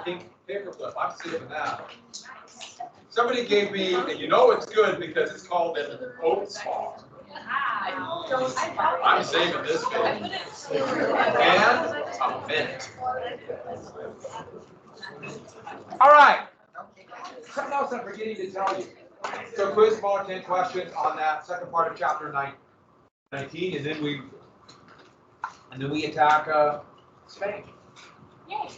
pink paperclip. I'm saving that. Somebody gave me, and you know it's good because it's called an oat bar. I'm saving this baby. And a mint. All right. Something else I'm forgetting to tell you. So quiz ball, 10 questions on that second part of chapter 19, and then we attack Spain. Yay.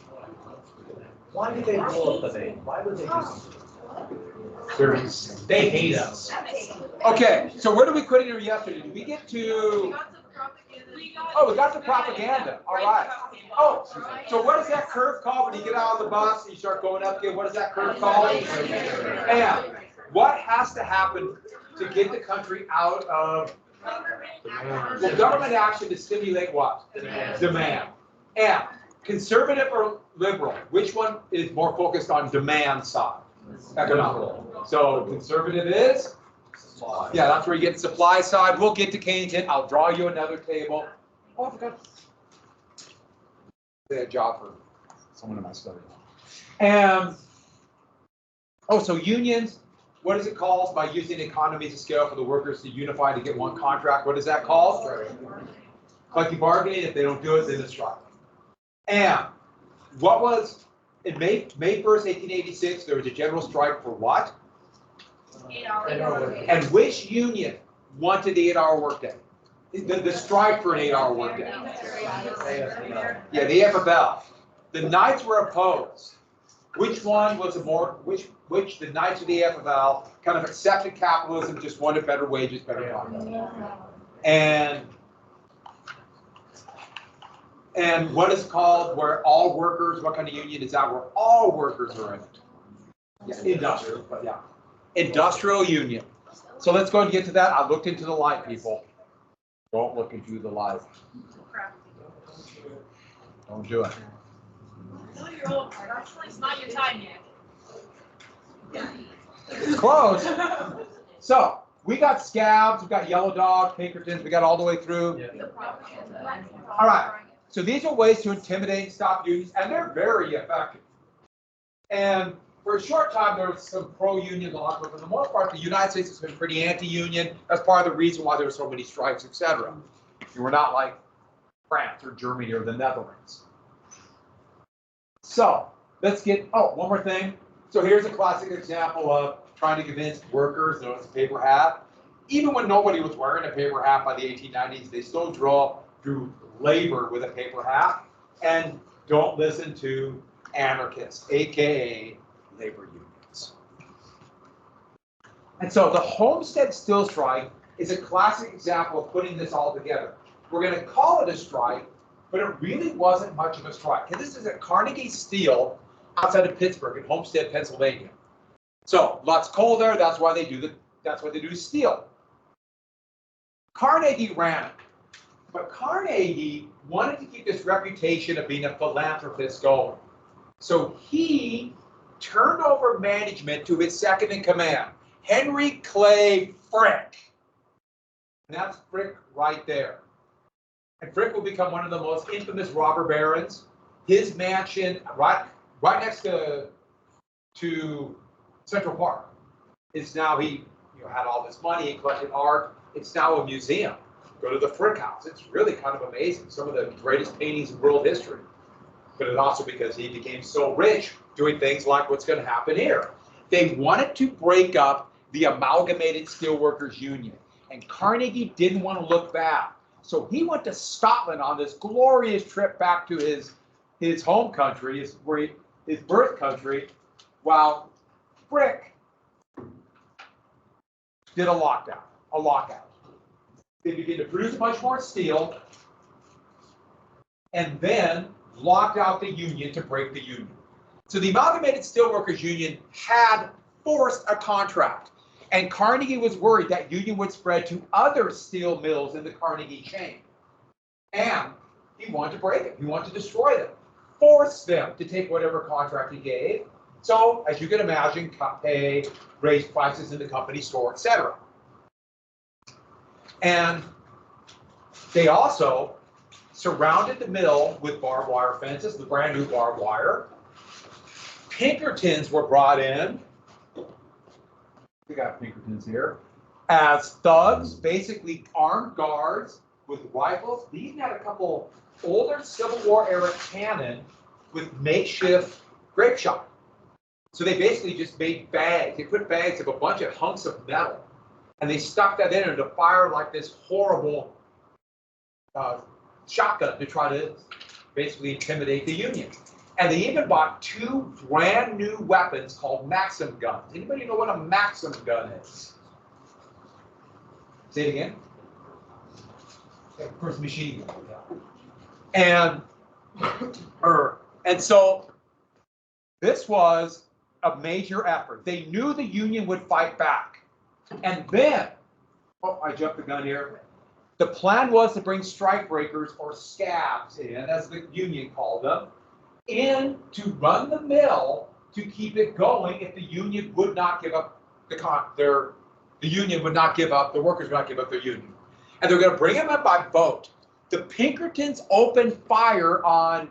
Why did they blow up the name? Why would they do something? They hate us. Okay, so where did we quit here yesterday? Did we get to? Oh, we got to propaganda. All right. Oh, so what is that curve called when you get out of the bus and you start going up again? What is that curve called? And what has to happen to get the country out of? Well, government action to stimulate what? Demand. And conservative or liberal, which one is more focused on demand side? Economic. So conservative is? Supply. Yeah, that's where you get the supply side. We'll get to Keynesian. I'll draw you another table. Oh, I forgot. A job for someone in my study. And so unions, what is it called by using economies of scale for the workers to unify to get one contract? What is that called? Collective bargaining. If they don't do it, then it's strike. And what was in May 1st, 1886, there was a general strike for what? 8-hour. And which union wanted the 8-hour workday? The strike for an 8-hour workday. Yeah, the AFL. The Knights were opposed. Which one was a more, which the Knights of the AFL kind of accepted capitalism, just wanted better wages, better conduct. And what is called where all workers, what kind of union is that where all workers are in it? Yeah, industrial, but yeah. Industrial union. So let's go and get to that. I looked into the light, people. Don't look into the light. Don't do it. No, you're old. It's not your time yet. It's close. So we got scabs, we got yellow dog, Pinkertons, we got all the way through. All right. So these are ways to intimidate and stop unions, and they're very effective. And for a short time, there was some pro-union laws, but for the most part, the United States has been pretty anti-union. That's part of the reason why there were so many strikes, etc. And we're not like France or Germany or the Netherlands. So let's get, one more thing. So here's a classic example of trying to convince workers that it's a paper hat. Even when nobody was wearing a paper hat by the 1890s, they still drew labor with a paper hat. And don't listen to anarchists, aka labor unions. And so the Homestead Still Strike is a classic example of putting this all together. We're going to call it a strike, but it really wasn't much of a strike. And this is at Carnegie Steel outside of Pittsburgh in Homestead, Pennsylvania. So lots of coal there. That's why they do steel. Carnegie ran it, but Carnegie wanted to keep this reputation of being a philanthropist going. So he turned over management to his second in command, Henry Clay Frick. And that's Frick right there. And Frick will become one of the most infamous robber barons. His mansion right next to Central Park is now, he had all this money and collected art. It's now a museum. Go to the Frick House. It's really kind of amazing. Some of the greatest paintings in world history. But it's also because he became so rich doing things like what's going to happen here. They wanted to break up the Amalgamated Steelworkers Union. And Carnegie didn't want to look bad. So he went to Scotland on this glorious trip back to his home country, his birth country, while Frick did a lockout. They began to produce much more steel and then locked out the union to break the union. So the Amalgamated Steelworkers Union had forced a contract, and Carnegie was worried that union would spread to other steel mills in the Carnegie chain. And he wanted to break it. He wanted to destroy them, force them to take whatever contract he gave. So, as you can imagine, cut pay, raise prices in the company store, etc. And they also surrounded the mill with barbed wire fences, the brand new barbed wire. Pinkertons were brought in. We got Pinkertons here as thugs, basically armed guards with rifles. They even had a couple older Civil War era cannon with makeshift grape shot. So they basically just made bags. They put bags of a bunch of hunks of metal, and they stuck that in to fire like this horrible shotgun to try to basically intimidate the Union. And they even bought 2 brand new weapons called Maxim guns. Anybody know what a Maxim gun is? Say it again. Of course, machine gun. And so this was a major effort. They knew the Union would fight back. And then, oh, I jumped the gun here. The plan was to bring strikebreakers or scabs in, as the Union called them, in to run the mill to keep it going if the Union would not give up the Union would not give up, the workers would not give up their Union. And they're going to bring them in by boat. The Pinkertons opened fire on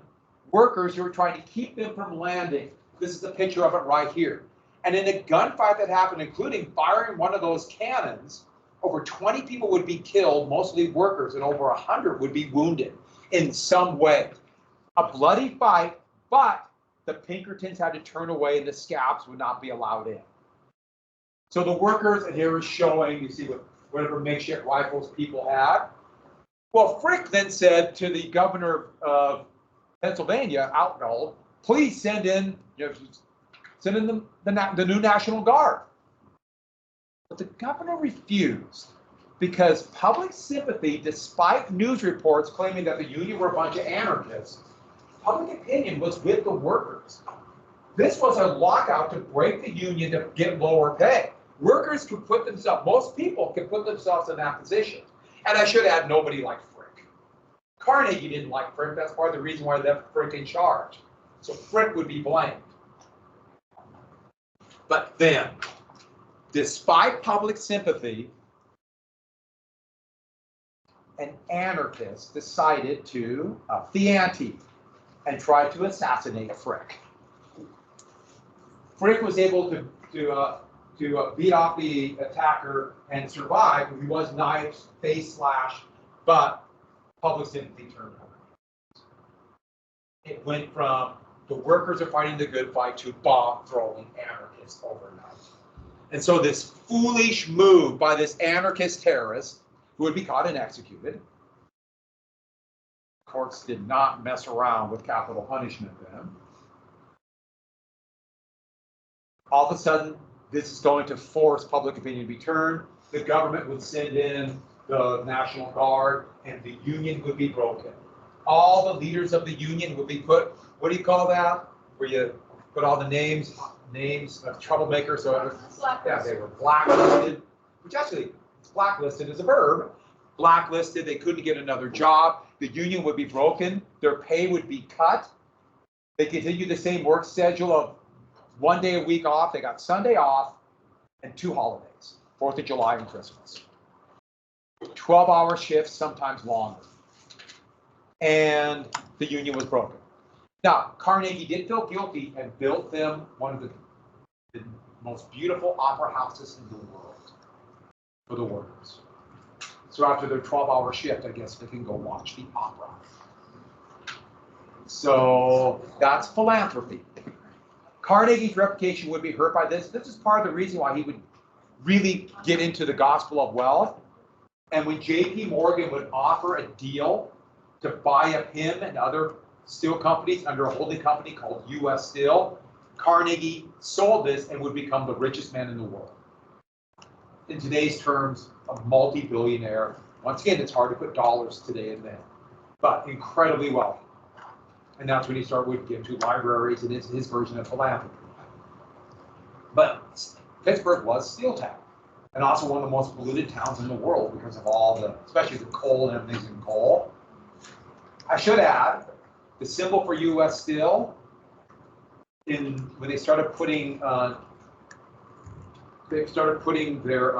workers who were trying to keep them from landing. This is a picture of it right here. And in a gunfight that happened, including firing one of those cannons, over 20 people would be killed, mostly workers, and over 100 would be wounded in some way. A bloody fight, but the Pinkertons had to turn away and the scabs would not be allowed in. So the workers, and here is showing, you see whatever makeshift rifles people had. Well, Frick then said to the governor of Pennsylvania, Outgold, please send in the new National Guard. But the governor refused because public sympathy, despite news reports claiming that the Union were a bunch of anarchists, public opinion was with the workers. This was a lockout to break the Union to get lower pay. Workers could put themselves, most people could put themselves in that position. And I should add, nobody liked Frick. Carnegie didn't like Frick. That's part of the reason why they left Frick in charge. So Frick would be blamed. But then, despite public sympathy, an anarchist decided to up the ante and tried to assassinate Frick. Frick was able to beat off the attacker and survive. He was knifed, face slashed, but public sympathy turned on. It went from the workers are fighting the good fight to bomb throwing anarchists overnight. And so this foolish move by this anarchist terrorist, who would be caught and executed. Courts did not mess around with capital punishment then. All of a sudden, this is going to force public opinion to be turned. The government would send in the National Guard, and the Union would be broken. All the leaders of the Union would be put, what do you call that? Where you put all the names of troublemakers. So yeah, they were blacklisted, which actually, blacklisted is a verb. Blacklisted, they couldn't get another job. The Union would be broken. Their pay would be cut. They continued the same work schedule of 1 day a week off. They got Sunday off and 2 holidays, 4th of July and Christmas. 12-hour shifts, sometimes longer. And the Union was broken. Now, Carnegie did feel guilty and built them one of the most beautiful opera houses in the world for the workers. So after their 12-hour shift, I guess they can go watch the opera. So that's philanthropy. Carnegie's reputation would be hurt by this. This is part of the reason why he would really get into the gospel of wealth. And when J.P. Morgan would offer a deal to buy up him and other steel companies under a holding company called U.S. Steel, Carnegie sold this and would become the richest man in the world. In today's terms, a multi-billionaire. Once again, it's hard to put dollars today and then, but incredibly wealthy. And that's when he started would give to libraries, and it's his version of philanthropy. But Pittsburgh was steel town, and also one of the most polluted towns in the world because of all the, especially the coal and everything's in coal. I should add, the symbol for U.S. Steel, when they started putting their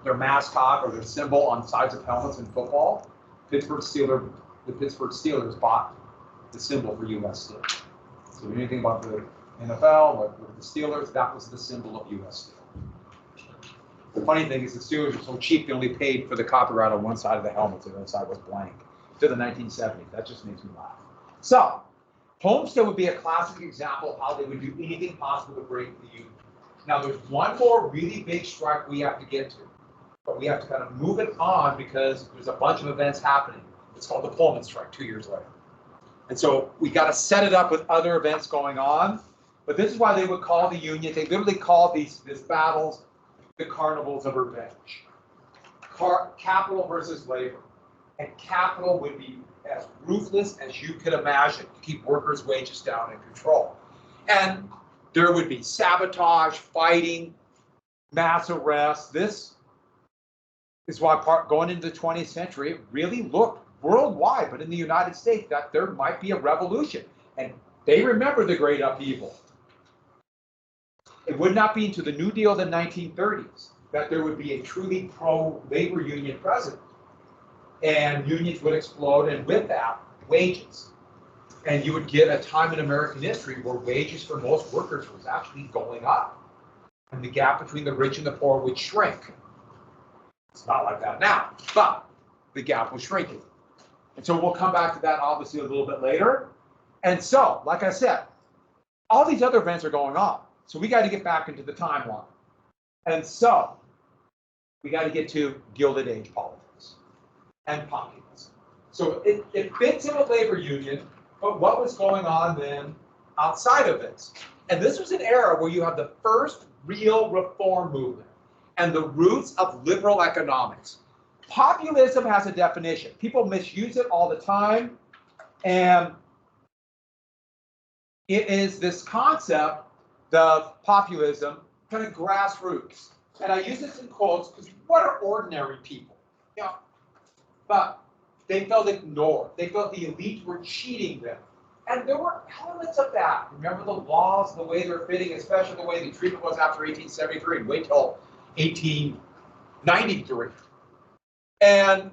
mascot or their symbol on sides of helmets in football, the Pittsburgh Steelers bought the symbol for U.S. Steel. So if you know anything about the NFL, what the Steelers, that was the symbol of U.S. Steel. The funny thing is the Steelers were so cheap they only paid for the copyright on one side of the helmet, so the other side was blank. To the 1970s. That just makes me laugh. So, Homestead would be a classic example of how they would do anything possible to break the union. Now, there's one more really big strike we have to get to, but we have to kind of move it on because there's a bunch of events happening. It's called the Pullman strike 2 years later. And so we got to set it up with other events going on. But this is why they would call the union. They literally call these battles the carnivals of revenge. Capital versus labor. And capital would be as ruthless as you could imagine to keep workers' wages down and control. And there would be sabotage, fighting, mass arrests. This is why going into the 20th century, it really looked worldwide, but in the United States, that there might be a revolution. And they remember the great upheaval. It would not be until the New Deal of the 1930s that there would be a truly pro-labor union president. And unions would explode, and with that, wages. And you would get a time in American history where wages for most workers was actually going up. And the gap between the rich and the poor would shrink. It's not like that now, but the gap was shrinking. And so we'll come back to that obviously a little bit later. And so, like I said, all these other events are going on. So we got to get back into the timeline. And so we got to get to Gilded Age politics and populism. So it fits in a labor union, but what was going on then outside of this? And this was an era where you have the first real reform movement and the roots of liberal economics. Populism has a definition. People misuse it all the time, and it is this concept of populism, kind of grassroots. And I use this in quotes because what are ordinary people? You know, but they felt ignored. They felt the elite were cheating them. And there were elements of that. Remember the laws, the way they're fitting, especially the way the treatment was after 1873. Wait till 1893. And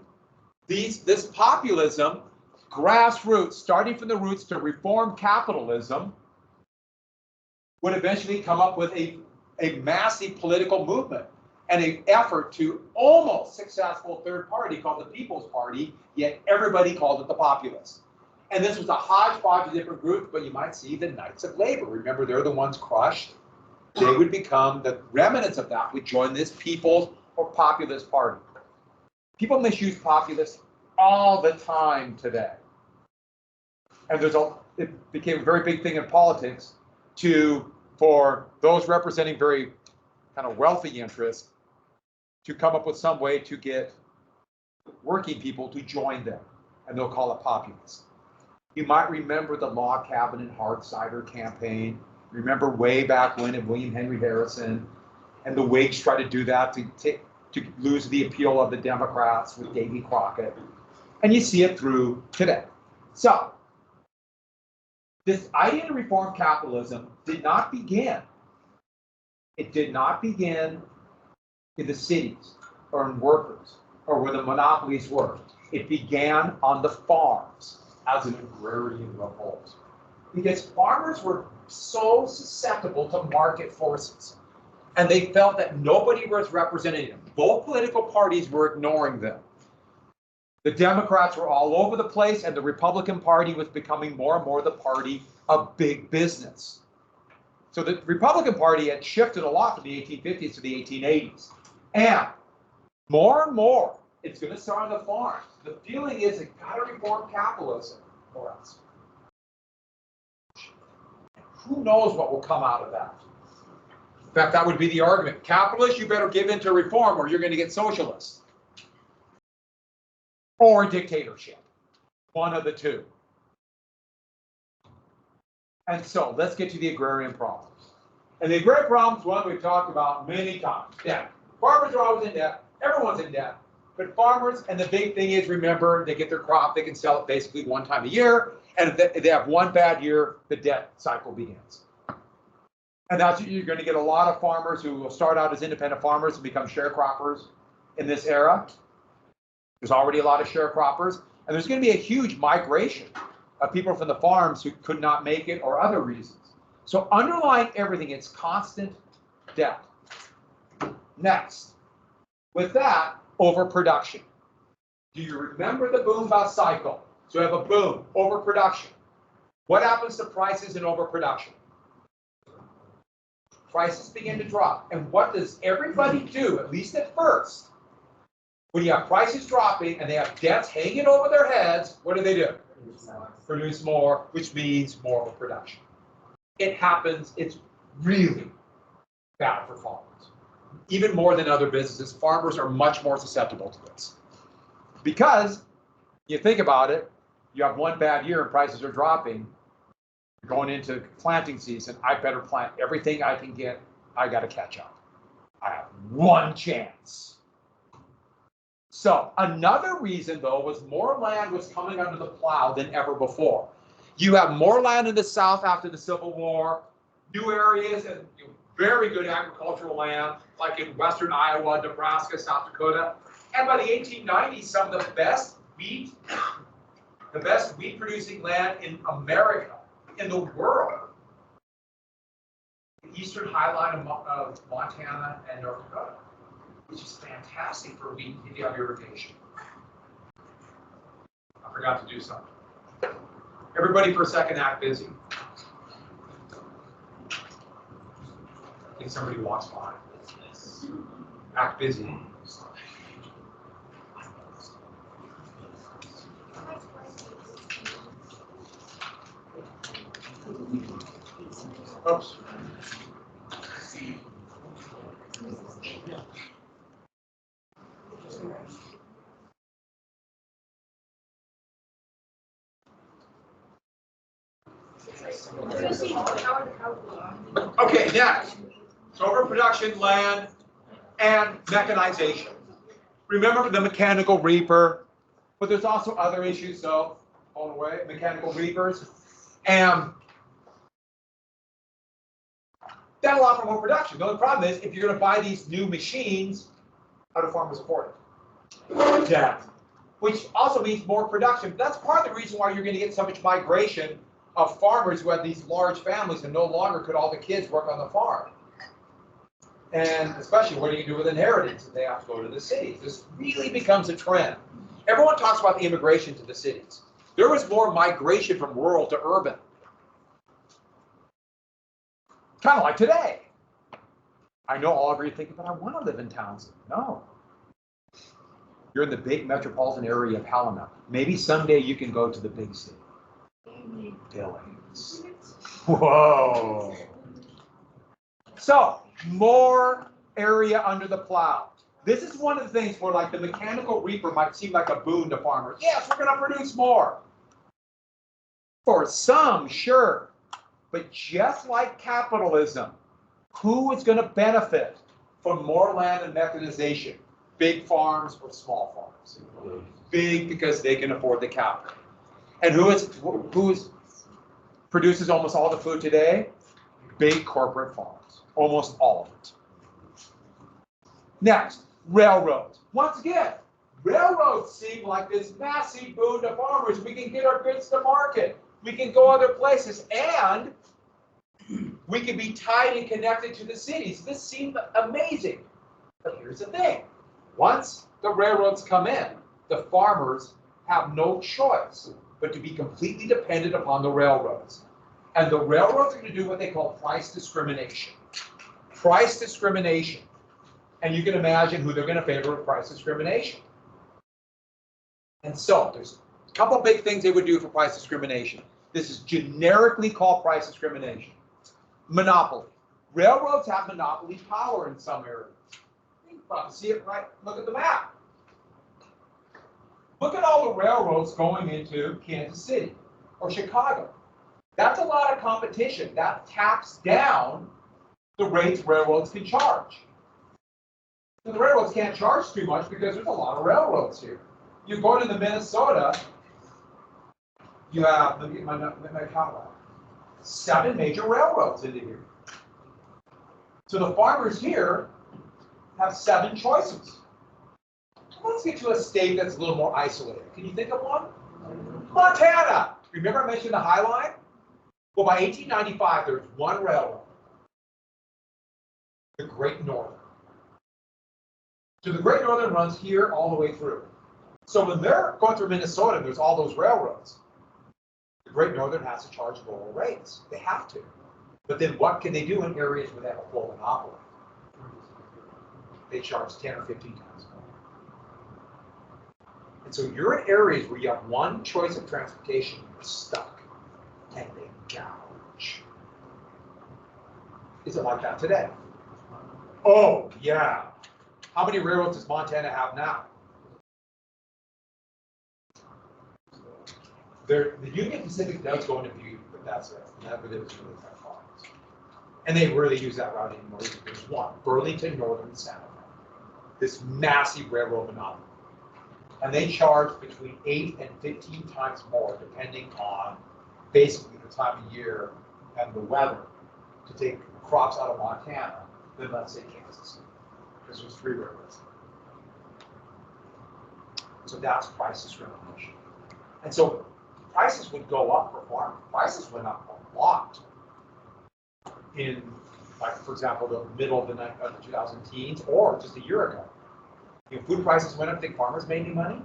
this populism, grassroots, starting from the roots to reform capitalism, would eventually come up with a massive political movement and an effort to almost successful third party called the People's Party, yet everybody called it the Populists. And this was a hodgepodge of different groups, but you might see the Knights of Labor. Remember, they're the ones crushed. They would become, the remnants of that would join this People's or Populist Party. People misuse populists all the time today. And it became a very big thing in politics for those representing very kind of wealthy interests to come up with some way to get working people to join them, and they'll call it populist. You might remember the log cabin and hard cider campaign. Remember way back when in William Henry Harrison, and the Whigs tried to do that to lose the appeal of the Democrats with Davy Crockett, and you see it through today. So this idea to reform capitalism did not begin. It did not begin in the cities or in workers or where the monopolies were. It began on the farms as an agrarian revolt. Because farmers were so susceptible to market forces. And they felt that nobody was representing them. Both political parties were ignoring them. The Democrats were all over the place, and the Republican Party was becoming more and more the party of big business. So the Republican Party had shifted a lot from the 1850s to the 1880s. And more, it's going to start on the farms. The feeling is it got to reform capitalism for us. Who knows what will come out of that? In fact, that would be the argument. Capitalists, you better give in to reform or you're going to get socialists. Or dictatorship. One of the two. And so let's get to the agrarian problems. And the agrarian problems, one we've talked about many times. Debt. Farmers are always in debt. Everyone's in debt. But farmers, and the big thing is, remember, they get their crop, they can sell it basically one time a year. And if they have one bad year, the debt cycle begins. And that's, you're going to get a lot of farmers who will start out as independent farmers and become sharecroppers in this era. There's already a lot of sharecroppers. And there's going to be a huge migration of people from the farms who could not make it or other reasons. So underlying everything, it's constant debt. Next, with that, overproduction. Do you remember the boom bust cycle? So we have a boom, overproduction. What happens to prices in overproduction? Prices begin to drop. And what does everybody do, at least at first? When you have prices dropping and they have debts hanging over their heads, what do? Produce more, which means more overproduction. It happens, it's really bad for farmers. Even more than other businesses, farmers are much more susceptible to this. Because you think about it, you have one bad year and prices are dropping, you're going into planting season, I better plant everything I can get, I got to catch up. I have one chance. So another reason, though, was more land was coming under the plow than ever before. You have more land in the South after the Civil War, new areas and very good agricultural land, like in western Iowa, Nebraska, South Dakota. And by the 1890s, some of the best wheat producing land in America, in the world, the eastern highline of Montana and North Dakota, which is fantastic for wheat if you have irrigation. I forgot to do something. Everybody for a second act busy. I think somebody walks by. Act busy. Oops. Okay, next. So overproduction, land, and mechanization. Remember the mechanical reaper, but there's also other issues, so on the way, mechanical reapers. And that'll offer more production. The only problem is if you're going to buy these new machines, how do farmers afford it? Debt. Which also means more production. That's part of the reason why you're going to get so much migration of farmers who had these large families and no longer could all the kids work on the farm. And especially what do you do with inheritance if they have to go to the cities? This really becomes a trend. Everyone talks about the immigration to the cities. There was more migration from rural to urban. Kind of like today. I know all of you are thinking, but I want to live in towns. No. You're in the big metropolitan area of Helena. Maybe someday you can go to the big city. Billings. Whoa. So, more area under the plow. This is one of the things where like the mechanical reaper might seem like a boon to farmers. Yes, we're going to produce more. For some, sure. But just like capitalism, who is going to benefit from more land and mechanization? Big farms or small farms? Big because they can afford the capital. And who produces almost all the food today? Big corporate farms. Almost all of it. Next, railroads. Once again, railroads seem like this massive boon to farmers. We can get our goods to market. We can go other places. And we can be tied and connected to the cities. This seemed amazing. But here's the thing. Once the railroads come in, the farmers have no choice but to be completely dependent upon the railroads. And the railroads are going to do what they call price discrimination. Price discrimination. And you can imagine who they're going to favor with price discrimination. And so there's a couple big things they would do for price discrimination. This is generically called price discrimination. Monopoly. Railroads have monopoly power in some areas. You can see it right. Look at the map. Look at all the railroads going into Kansas City or Chicago. That's a lot of competition. That taps down the rates railroads can charge. So the railroads can't charge too much because there's a lot of railroads here. You go to the Minnesota, you have, let me get my count out, 7 major railroads into here. So the farmers here have 7 choices. Let's get to a state that's a little more isolated. Can you think of one? Montana. Remember I mentioned the High Line? Well, by 1895, there was one railroad, the Great Northern. So the Great Northern runs here all the way through. So when they're going through Minnesota, there's all those railroads. The Great Northern has to charge lower rates. They have to. But then what can they do in areas where they have a full monopoly? They charge 10 or 15 times more. And so you're in areas where you have one choice of transportation, you're stuck, and they gouge. Is it like that today? Oh, yeah. How many railroads does Montana have now? The Union Pacific does go into Butte, but that's it. That was really tough farms. And they really use that route anymore. There's one, Burlington Northern Santa Fe. This massive railroad monopoly. And they charge between 8 and 15 times more, depending on basically the time of year and the weather, to take crops out of Montana than, let's say, Kansas. Because there's 3 railroads. So that's price discrimination. And so prices would go up for farmers. Prices went up a lot in, like, for example, the middle of the 2010s or just a year ago. If food prices went up, think farmers made any money?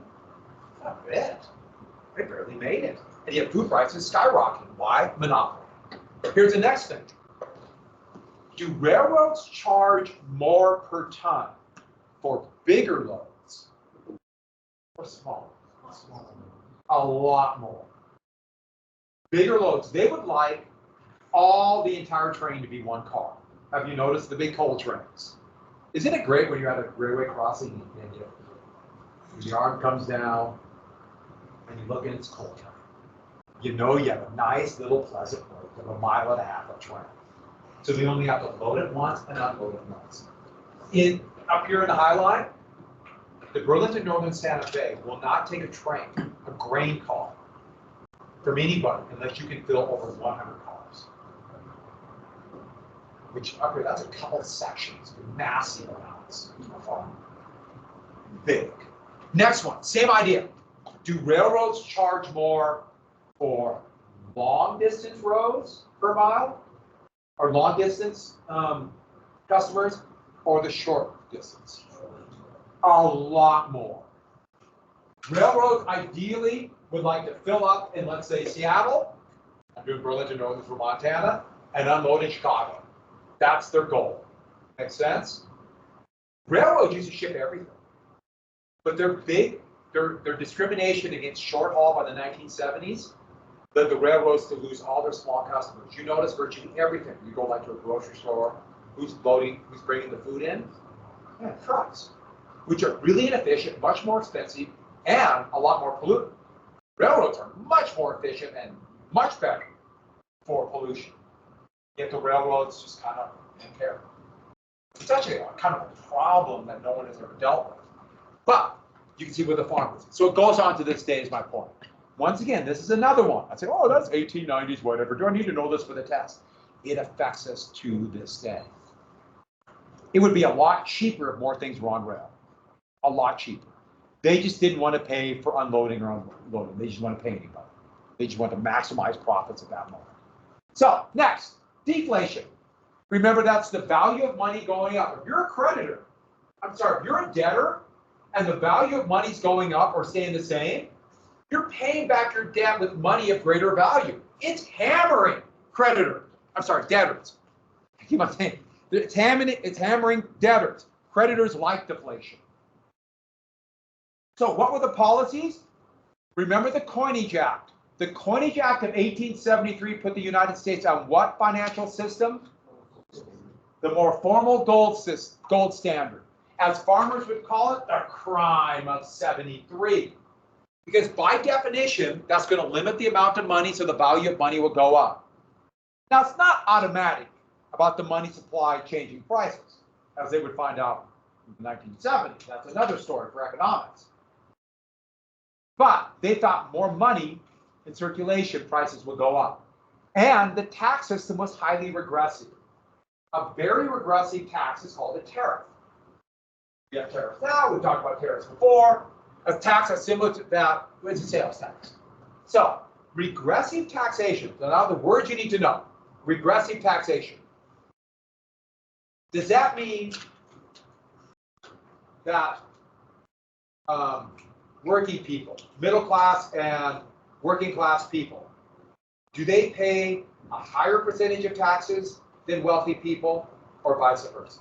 Not a bit. They barely made it. And yet food prices skyrocketing. Why? Monopoly. Here's the next thing. Do railroads charge more per ton for bigger loads or smaller? A lot more. Bigger loads. They would like all the entire train to be one car. Have you noticed the big coal trains? Isn't it great when you're at a railway crossing and your arm comes down and you look and it's coal train? You know you have a nice little pleasant road of 1.5 miles of train. So they only have to load it once and unload it once. Up here in the High Line, the Burlington Northern Santa Fe will not take a train, a grain car, from anybody unless you can fill over 100 cars. Which up here, that's a couple of sections, massive amounts of farm. Big. Next one, same idea. Do railroads charge more for long distance roads per mile? Or long distance customers, or the short distance? A lot more. Railroads ideally would like to fill up in, let's say, Seattle, I'm doing Burlington Northern for Montana, and unload in Chicago. That's their goal. Make sense? Railroads used to ship everything. But their discrimination against short haul by the 1970s led the railroads to lose all their small customers. You notice virtually everything. You go like to a grocery store, who's loading, who's bringing the food in? Yeah, trucks, which are really inefficient, much more expensive, and a lot more pollutant. Railroads are much more efficient and much better for pollution. Yet the railroads just kind of don't care. It's actually kind of a problem that no one has ever dealt with. But you can see where the farm is. So it goes on to this day is my point. Once again, this is another one. I say, oh, that's 1890s, whatever. Do I need to know this for the test? It affects us to this day. It would be a lot cheaper if more things were on rail. A lot cheaper. They just didn't want to pay for unloading or unloading. They just want to pay anybody. They just want to maximize profits at that moment. So next, deflation. Remember, that's the value of money going up. If you're a creditor, if you're a debtor, and the value of money's going up or staying the same, you're paying back your debt with money of greater value. It's hammering debtors. I keep on saying, it's hammering debtors. Creditors like deflation. So what were the policies? Remember the Coinage Act. The Coinage Act of 1873 put the United States on what financial system? The more formal gold standard. As farmers would call it, the crime of 73. Because by definition, that's going to limit the amount of money, so the value of money will go up. Now, it's not automatic about the money supply changing prices, as they would find out in the 1970s. That's another story for economics. But they thought more money in circulation, prices would go up. And the tax system was highly regressive. A very regressive tax is called a tariff. We have tariffs now, we've talked about tariffs before. A tax that's similar to that is a sales tax. So regressive taxation. So now the words you need to know. Regressive taxation. Does that mean that working people, middle class and working class people, do they pay a higher percentage of taxes than wealthy people, or vice versa?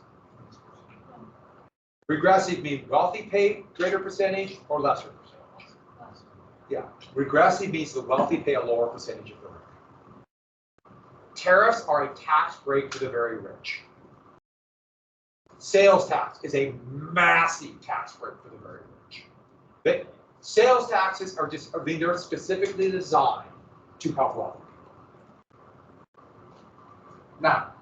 Regressive means wealthy pay greater percentage or lesser percentage. Yeah, regressive means the wealthy pay a lower percentage of the rent. Tariffs are a tax break for the very rich. Sales tax is a massive tax break for the very rich. But sales taxes are just, I mean, they're specifically designed to help wealthy people. Now,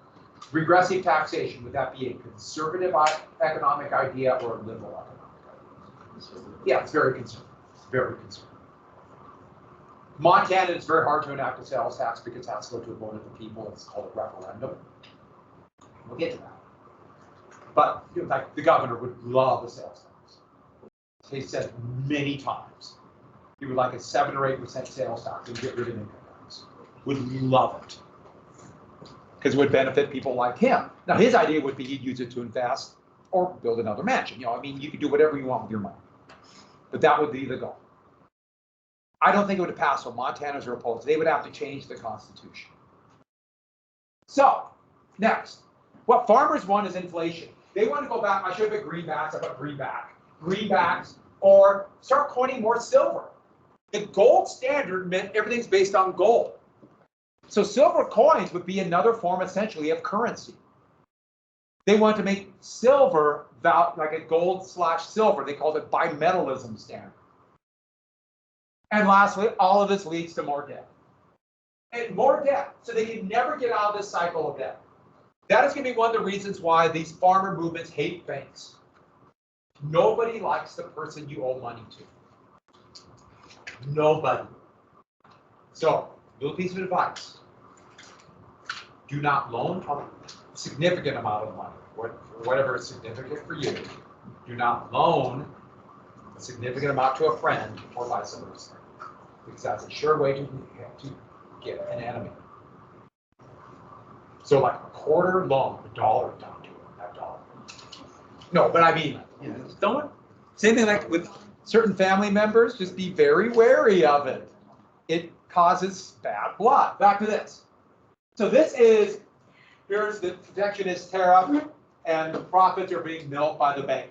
regressive taxation, would that be a conservative economic idea or a liberal economic idea? Yeah, it's very conservative. Very conservative. Montana, it's very hard to enact a sales tax because it has to go to a vote of the people. It's called a referendum. We'll get to that. But you know, like the governor would love a sales tax. He said many times he would like a 7 or 8% sales tax and get rid of income tax. Would love it because it would benefit people like him. Now his idea would be he'd use it to invest or build another mansion. You know, I mean, you could do whatever you want with your money, but that would be the goal. I don't think it would have passed, so Montanans are opposed. They would have to change the Constitution. So, next, what farmers want is inflation. They want to go back, I should have put greenbacks, I put greenbacks, or start coining more silver. The gold standard meant everything's based on gold. So silver coins would be another form, essentially, of currency. They want to make silver like a gold/silver. They called it bimetallism standard. And lastly, all of this leads to more debt. And more debt. So they can never get out of this cycle of debt. That is going to be one of the reasons why these farmer movements hate banks. Nobody likes the person you owe money to. Nobody. So, little piece of advice. Do not loan a significant amount of money, whatever is significant for you. Do not loan a significant amount to a friend or vice versa. Because that's a sure way to get an enemy. So like a quarter loan, $1 down to it, that dollar. No, but I mean, you know, don't. Same thing like with certain family members, just be very wary of it. It causes bad blood. Back to this. So this is, here's the protectionist tariff, and the profits are being milked by the bank.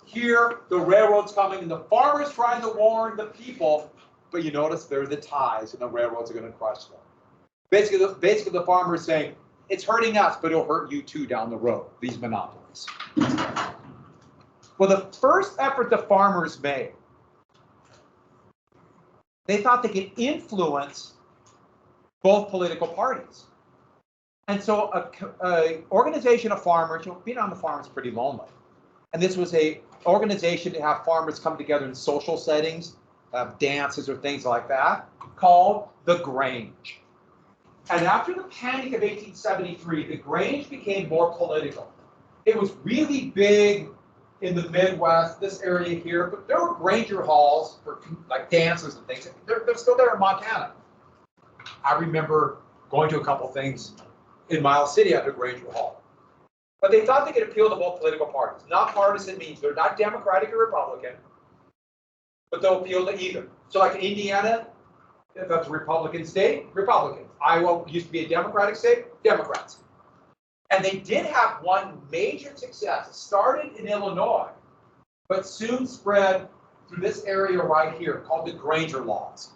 Here, the railroad's coming, and the farmer's trying to warn the people, but you notice there are the ties, and the railroads are going to crush them. Basically, the farmer is saying, it's hurting us, but it'll hurt you too down the road, these monopolies. Well, the first effort the farmers made, they thought they could influence both political parties. And so an organization of farmers, you know, being on the farm is pretty lonely. And this was an organization to have farmers come together in social settings, dances or things like that, called the Grange. And after the Panic of 1873, the Grange became more political. It was really big in the Midwest, this area here, but there were Granger halls for like dances and things. They're still there in Montana. I remember going to a couple things in Miles City at the Granger Hall. But they thought they could appeal to both political parties. Not partisan means they're not Democratic or Republican, but they'll appeal to either. So like in Indiana, if that's a Republican state, Republicans. Iowa used to be a Democratic state, Democrats. And they did have one major success. It started in Illinois, but soon spread through this area right here called the Granger laws.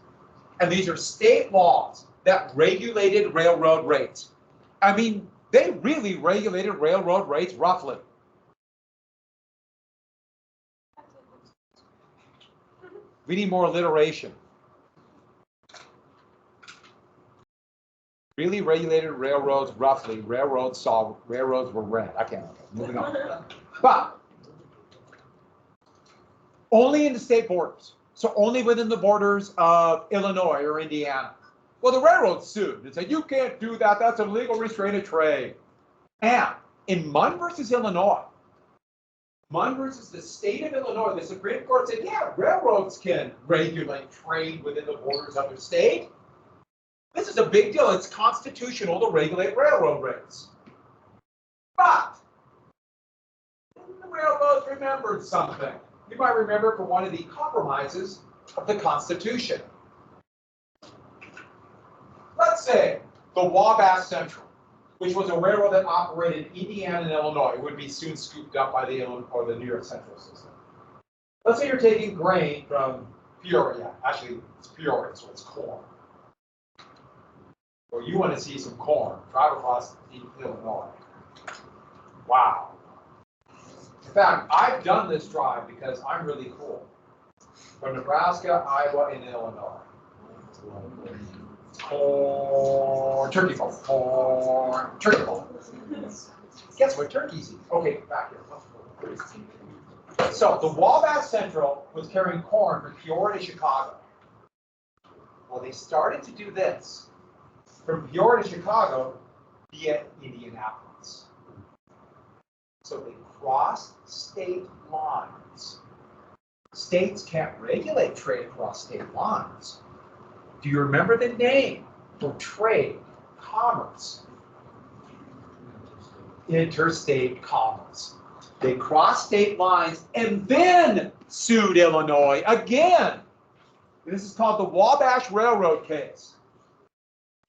And these are state laws that regulated railroad rates. I mean, they really regulated railroad rates roughly. We need more alliteration. Really regulated railroads roughly. Railroads were red. I can't. Moving on. But only in the state borders. So only within the borders of Illinois or Indiana. Well, the railroad sued and said, you can't do that. That's an illegal restraint of trade. And in Munn versus Illinois, Munn versus the state of Illinois, the Supreme Court said, yeah, railroads can regulate trade within the borders of their state. This is a big deal. It's constitutional to regulate railroad rates. But the railroads remembered something. You might remember for one of the compromises of the Constitution. Let's say the Wabash Central, which was a railroad that operated in Indiana and Illinois, would be soon scooped up by the Illinois or the New York Central system. Let's say you're taking grain from Peoria. Actually, it's Peoria, so it's corn. Well, you want to see some corn. Drive across Illinois. Wow. In fact, I've done this drive because I'm really cool. From Nebraska, Iowa, and Illinois. Corn, turkey farm, corn, turkey farm. Guess what turkeys eat? Okay, back here. So the Wabash Central was carrying corn from Peoria to Chicago. Well, they started to do this from Peoria to Chicago via Indianapolis. So they crossed state lines. States can't regulate trade across state lines. Do you remember the name for trade, commerce? Interstate commerce. They crossed state lines and then sued Illinois again. This is called the Wabash Railroad case.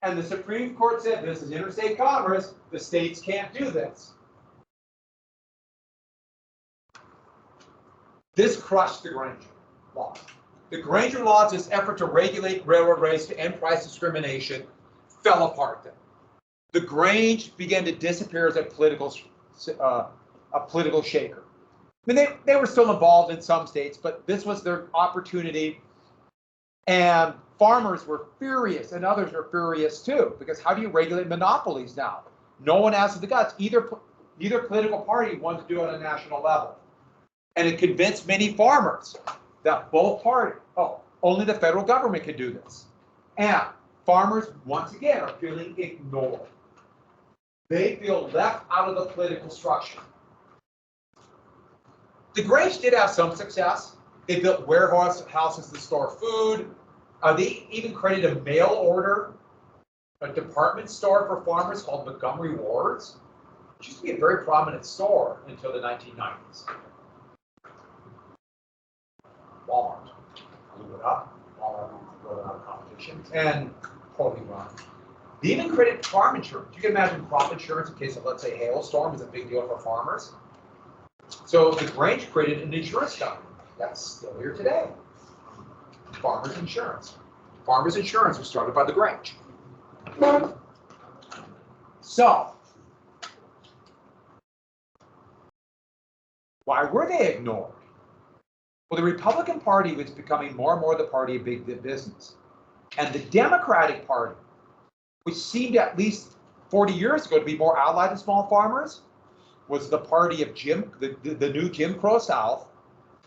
And the Supreme Court said this is interstate commerce. The states can't do this. This crushed the Granger Law. The Granger Law, this effort to regulate railroad rates to end price discrimination, fell apart then. The Grange began to disappear as a political shaker. I mean, they were still involved in some states, but this was their opportunity. And farmers were furious, and others were furious too, because how do you regulate monopolies now? No one has the guts. Neither political party wanted to do it on a national level. And it convinced many farmers that both parties, only the federal government can do this. And farmers, once again, are feeling ignored. They feel left out of the political structure. The Grange did have some success. They built warehouses to store food. They even created a mail order, a department store for farmers called Montgomery Ward's, which used to be a very prominent store until the 1990s. Walmart blew it up. Walmart blew it out of competition and totally run. They even created farm insurance. You can imagine crop insurance in case of, let's say, hailstorm is a big deal for farmers. So the Grange created an insurance company that's still here today. Farmers Insurance. Farmers Insurance was started by the Grange. So, why were they ignored? Well, the Republican Party was becoming more and more the party of big business. And the Democratic Party, which seemed at least 40 years ago to be more allied to small farmers, was the party of the new Jim Crow South.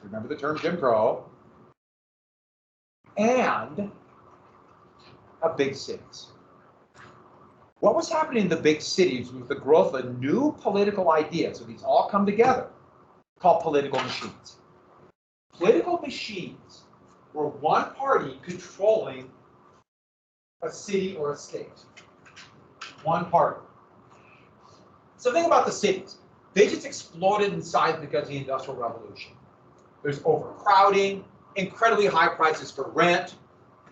Remember the term Jim Crow? And of big cities. What was happening in the big cities was the growth of a new political idea. So these all come together, called political machines. Political machines were one party controlling a city or a state. One party. So think about the cities. They just exploded in size because of the Industrial Revolution. There's overcrowding, incredibly high prices for rent.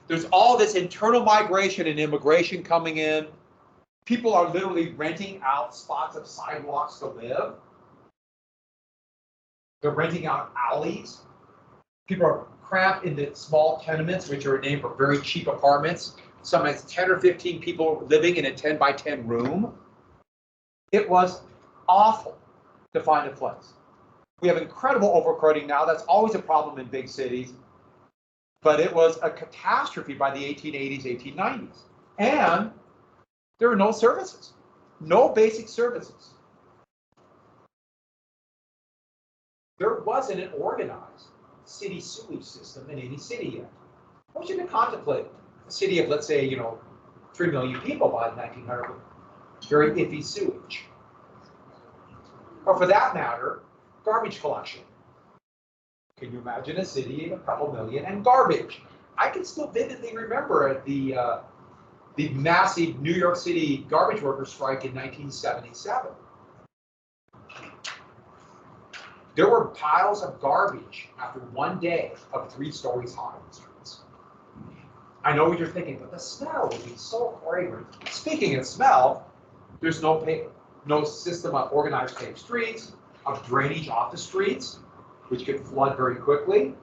There's all this internal migration and immigration coming in. People are literally renting out spots of sidewalks to live. They're renting out alleys. People are cramped into small tenements, which are named for very cheap apartments. Sometimes 10 or 15 people living in a 10 by 10 room. It was awful to find a place. We have incredible overcrowding now. That's always a problem in big cities. But it was a catastrophe by the 1880s, 1890s. And there were no services, no basic services. There wasn't an organized city sewage system in any city yet. I want you to contemplate a city of, let's say, 3 million people by 1900 with very iffy sewage. Or for that matter, garbage collection. Can you imagine a city of a couple million and garbage? I can still vividly remember the the massive New York City garbage workers strike in 1977. There were piles of garbage after one day of 3 stories high in the streets. I know what you're thinking, but the smell would be so fragrant. Speaking of smell, there's no system of organized paved streets, of drainage off the streets, which could flood very quickly.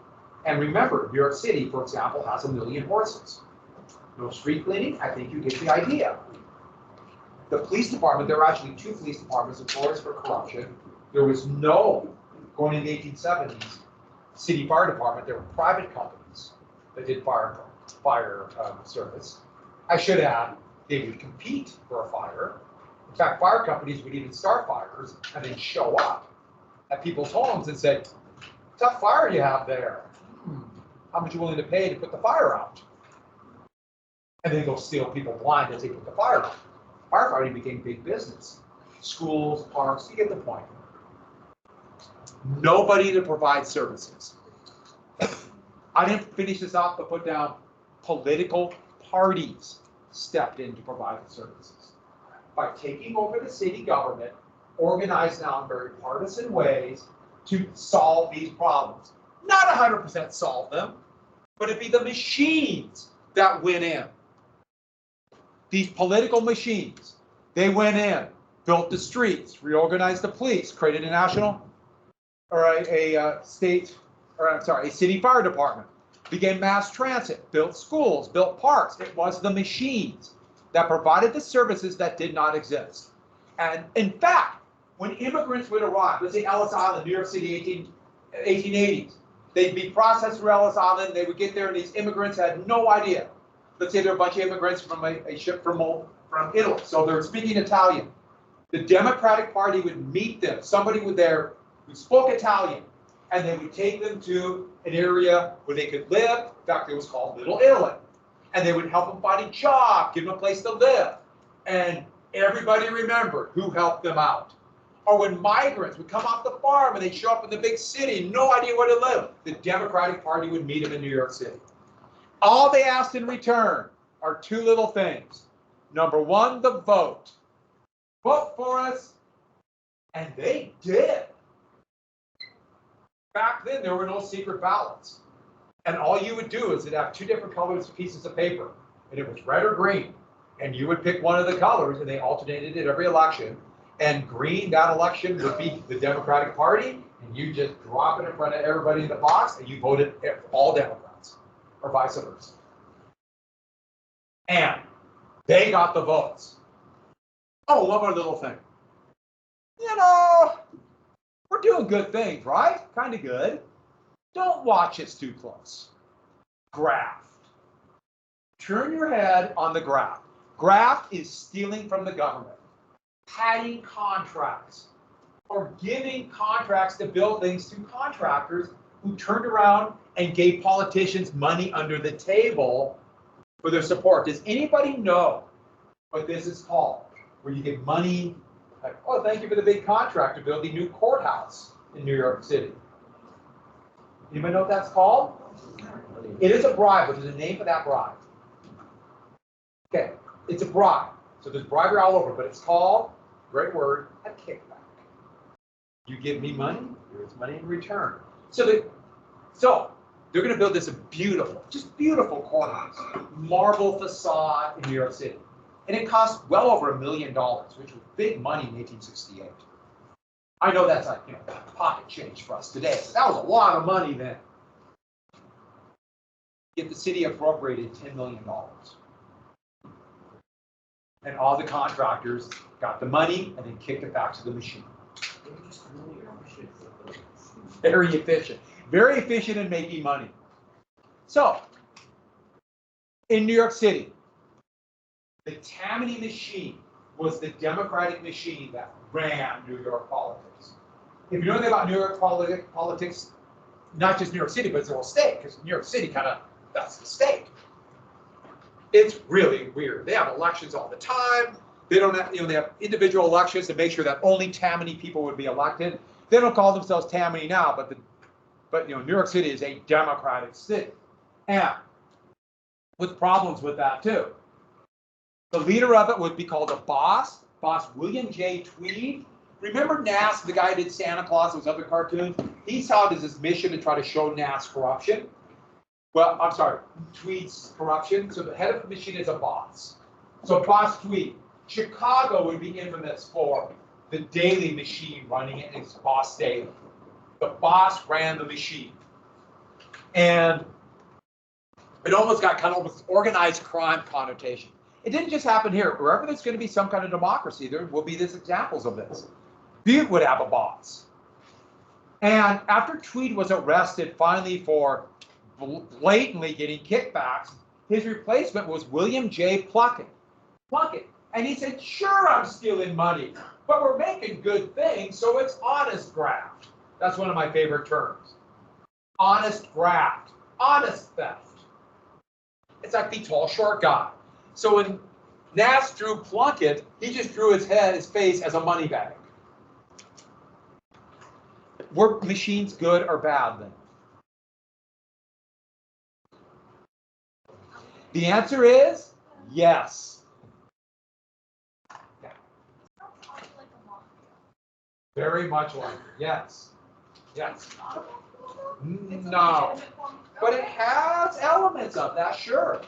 And remember, New York City, for example, has 1 million horses. No street cleaning, I think you get the idea. The police department, there were actually 2 police departments in Florida for corruption. There was no, going in the 1870s, city fire department. There were private companies that did fire service. I should add, they would compete for a fire. In fact, fire companies would even start fires and then show up at people's homes and say, tough fire you have there. How much are you willing to pay to put the fire out? And then go steal people blind as they put the fire out. Firefighting became big business. Schools, parks, you get the point. Nobody to provide services. I didn't finish this off, but put down political parties stepped in to provide the services. By taking over the city government, organized now in very partisan ways to solve these problems. Not 100% solve them, but it'd be the machines that went in. These political machines, they went in, built the streets, reorganized the police, created a national, or a city fire department, began mass transit, built schools, built parks. It was the machines that provided the services that did not exist. And in fact, when immigrants would arrive, let's say Ellis Island, New York City, 1880s, they'd be processed through Ellis Island, they would get there, and these immigrants had no idea. Let's say there are a bunch of immigrants from a ship from Italy, so they're speaking Italian. The Democratic Party would meet them, somebody was there who spoke Italian, and they would take them to an area where they could live. In fact, it was called Little Italy. And they would help them find a job, give them a place to live. And everybody remembered who helped them out. Or when migrants would come off the farm and they'd show up in the big city, no idea where to live, the Democratic Party would meet them in New York City. All they asked in return are 2 little things. Number 1, the vote. Vote for us. And they did. Back then, there were no secret ballots. And all you would do is you'd have 2 different colors pieces of paper. And it was red or green. And you would pick one of the colors, and they alternated it every election. And green, that election would be the Democratic Party. And you just drop it in front of everybody in the box, and you voted all Democrats, or vice versa. And they got the votes. Oh, one more little thing. You know, we're doing good things, right? Kind of good. Don't watch us too close. Graft. Turn your head on the graft. Graft is stealing from the government, padding contracts, or giving contracts to build things to contractors who turned around and gave politicians money under the table for their support. Does anybody know what this is called? Where you get money, like, oh, thank you for the big contract to build the new courthouse in New York City. Anybody know what that's called? It is a bribe, but there's a name for that bribe. Okay, it's a bribe. So there's bribery all over, but it's called, great word, a kickback. You give me money, here's money in return. So they're going to build this beautiful, just beautiful courthouse, marble facade in New York City. And it cost well over $1 million, which was big money in 1868. I know that's like, pocket change for us today, but that was a lot of money then. Yet the city appropriated $10 million. And all the contractors got the money and then kicked it back to the machine. Very efficient in making money. So, in New York City, the Tammany machine was the Democratic machine that ran New York politics. If you know anything about New York politics, not just New York City, but it's the whole state, because New York City that's the state. It's really weird. They have elections all the time. They don't have, they have individual elections to make sure that only Tammany people would be elected. They don't call themselves Tammany now, but New York City is a Democratic city. And with problems with that too. The leader of it would be called a boss William J. Tweed. Remember Nass, the guy who did Santa Claus, those other cartoons? He saw it as his mission to try to show Nass corruption. Well, I'm sorry, Tweed's corruption. So the head of the machine is a boss. So boss Tweed. Chicago would be infamous for the Daily machine running it. It's Boss Daily. The boss ran the machine. And it almost got kind of with organized crime connotation. It didn't just happen here. Wherever there's going to be some kind of democracy, there will be these examples of this. Butte would have a boss. And after Tweed was arrested finally for blatantly getting kickbacks, his replacement was William J. Plunkett. And he said, sure, I'm stealing money, but we're making good things, so it's honest graft. That's one of my favorite terms. Honest graft, honest theft. It's like the tall, short guy. So when Nass drew Plunkett, he just drew his face as a money bag. Were machines good or bad then? The answer is yes. Very much like it. Yes. Yes. No. But it has elements of that, sure.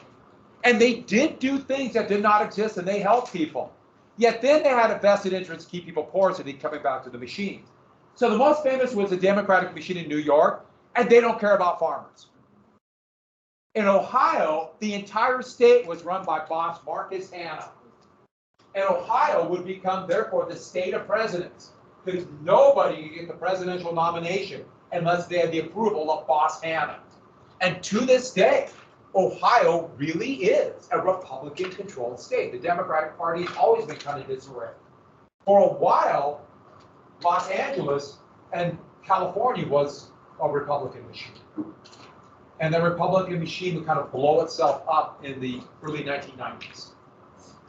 And they did do things that did not exist, and they helped people. Yet then they had a vested interest to keep people poor, so they coming back to the machines. So the most famous was the Democratic machine in New York, and they don't care about farmers. In Ohio, the entire state was run by boss Marcus Hanna. And Ohio would become, therefore, the state of presidents, because nobody could get the presidential nomination unless they had the approval of boss Hanna. And to this day, Ohio really is a Republican-controlled state. The Democratic Party has always been kind of disarray. For a while, Los Angeles and California was a Republican machine. And the Republican machine would kind of blow itself up in the early 1990s.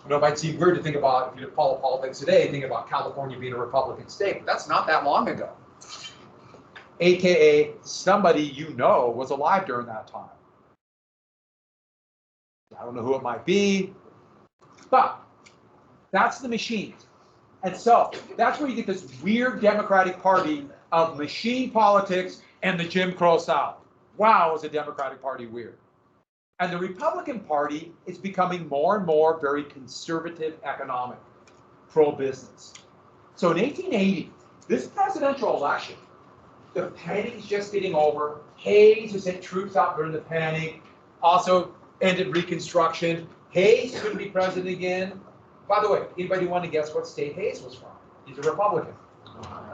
I know it might seem weird to think about, if you follow politics today, think about California being a Republican state, but that's not that long ago. AKA, somebody you know was alive during that time. I don't know who it might be, but that's the machines. And so that's where you get this weird Democratic Party of machine politics and the Jim Crow South. Wow, is the Democratic Party weird. And the Republican Party is becoming more and more very conservative economic, pro-business. So in 1880, this presidential election, the panic is just getting over. Hayes, who sent troops out during the panic, also ended Reconstruction. Hayes couldn't be president again. By the way, anybody want to guess what state Hayes was from? He's a Republican.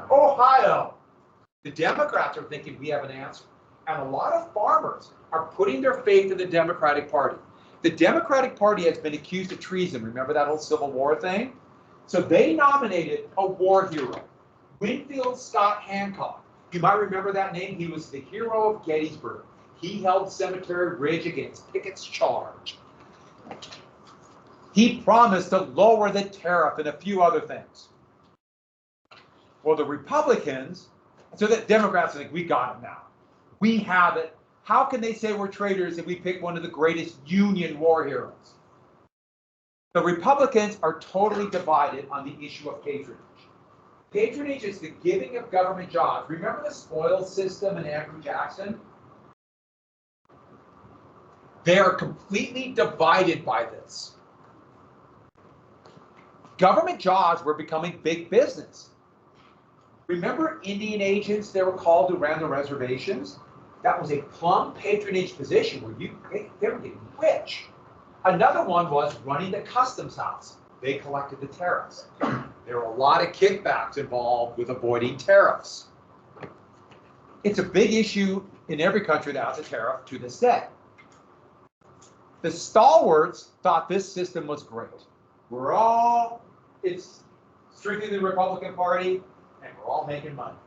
Ohio. The Democrats are thinking we have an answer. And a lot of farmers are putting their faith in the Democratic Party. The Democratic Party has been accused of treason. Remember that whole Civil War thing? So they nominated a war hero, Winfield Scott Hancock. You might remember that name. He was the hero of Gettysburg. He held Cemetery Ridge against Pickett's charge. He promised to lower the tariff and a few other things. Well, the Republicans, so the Democrats think, we got it now. We have it. How can they say we're traitors if we pick one of the greatest Union war heroes? The Republicans are totally divided on the issue of patronage. Patronage is the giving of government jobs. Remember the spoils system and Andrew Jackson? They are completely divided by this. Government jobs were becoming big business. Remember Indian agents, they were called, who ran the reservations? That was a plum patronage position where they were getting rich. Another one was running the customs house. They collected the tariffs. There were a lot of kickbacks involved with avoiding tariffs. It's a big issue in every country that has a tariff to this day. The stalwarts thought this system was great. It's strengthening the Republican Party, and we're all making money.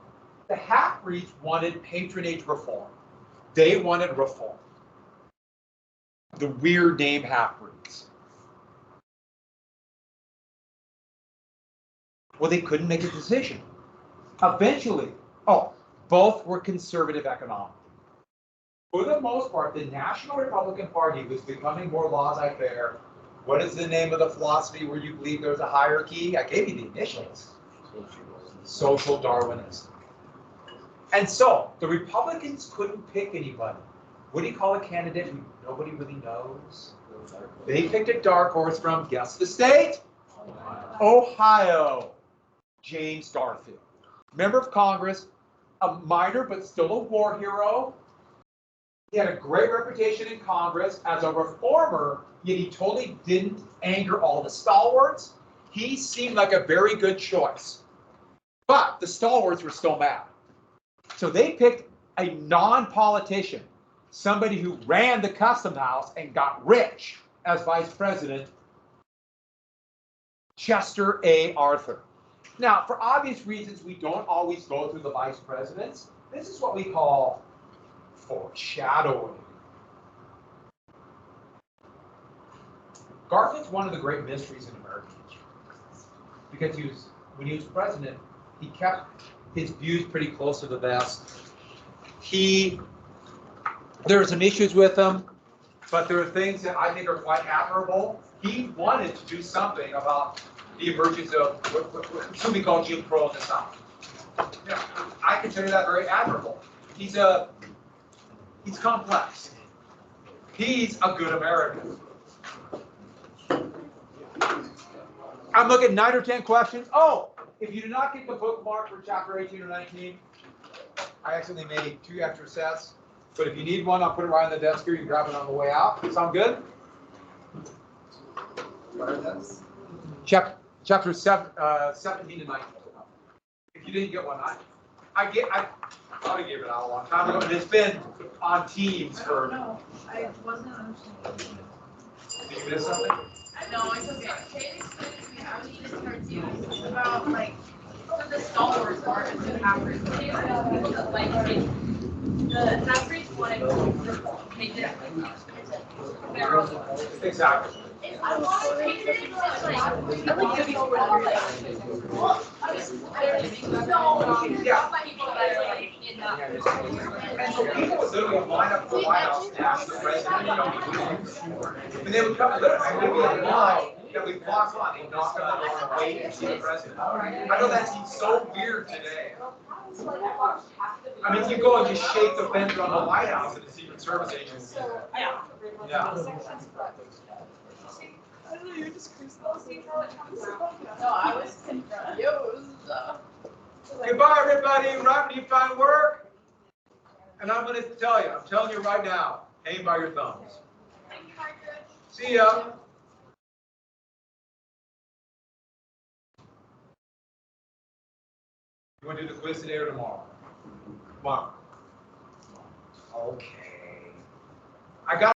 The half-breeds wanted patronage reform. They wanted reform. The weird name half-breeds. Well, they couldn't make a decision. Eventually, both were conservative economically. For the most part, the National Republican Party was becoming more laissez-faire, What is the name of the philosophy where you believe there's a hierarchy? I gave you the initials. Social Darwinism. And so the Republicans couldn't pick anybody. What do you call a candidate who nobody really knows? They picked a dark horse from, guess the state? Ohio. James Garfield. Member of Congress, a minor but still a war hero. He had a great reputation in Congress as a reformer, yet he totally didn't anger all the stalwarts. He seemed like a very good choice. But the stalwarts were still mad. So they picked a non-politician, somebody who ran the custom house and got rich as vice president, Chester A. Arthur. Now, for obvious reasons, we don't always go through the vice presidents. This is what we call foreshadowing. Garfield's one of the great mysteries in American history because when he was president, he kept his views pretty close to the vest. There were some issues with him, but there are things that I think are quite admirable. He wanted to do something about the emergence of what we call Jim Crow in the South. Yeah, I consider that very admirable. He's complex. He's a good American. I'm looking at 9 or 10 questions. Oh, if you did not get the bookmark for chapter 18 or 19, I accidentally made 2 extra sets. But if you need one, I'll put it right on the desk here. You can grab it on the way out. Sound good? Chapter 17 and 19. If you didn't get one, I probably gave it out a long time ago, and it's been on Teams for. No, I wasn't understanding. Did you miss something? No, it's okay. Kate explained to me how he just starts using about like the stalwarts are and the half-breeds. People that like the half-breeds wanted to make it Exactly. I want to take it in like I like to be over And so people would literally line up for the White House to ask the president, and they would come, literally, they'd be in line, that we walk on, they knock on the door and wait and see the president. I know that seems so weird today. I mean, you go and just shake the fender on the White House at the Secret Service agency. Yeah. I don't know, you're just confused. No, I was confused. Goodbye, everybody. Right when you find work. And I'm going to tell you, I'm telling you right now, hang by your thumbs. See ya. You want to do the quiz today or tomorrow? Tomorrow. Okay. I got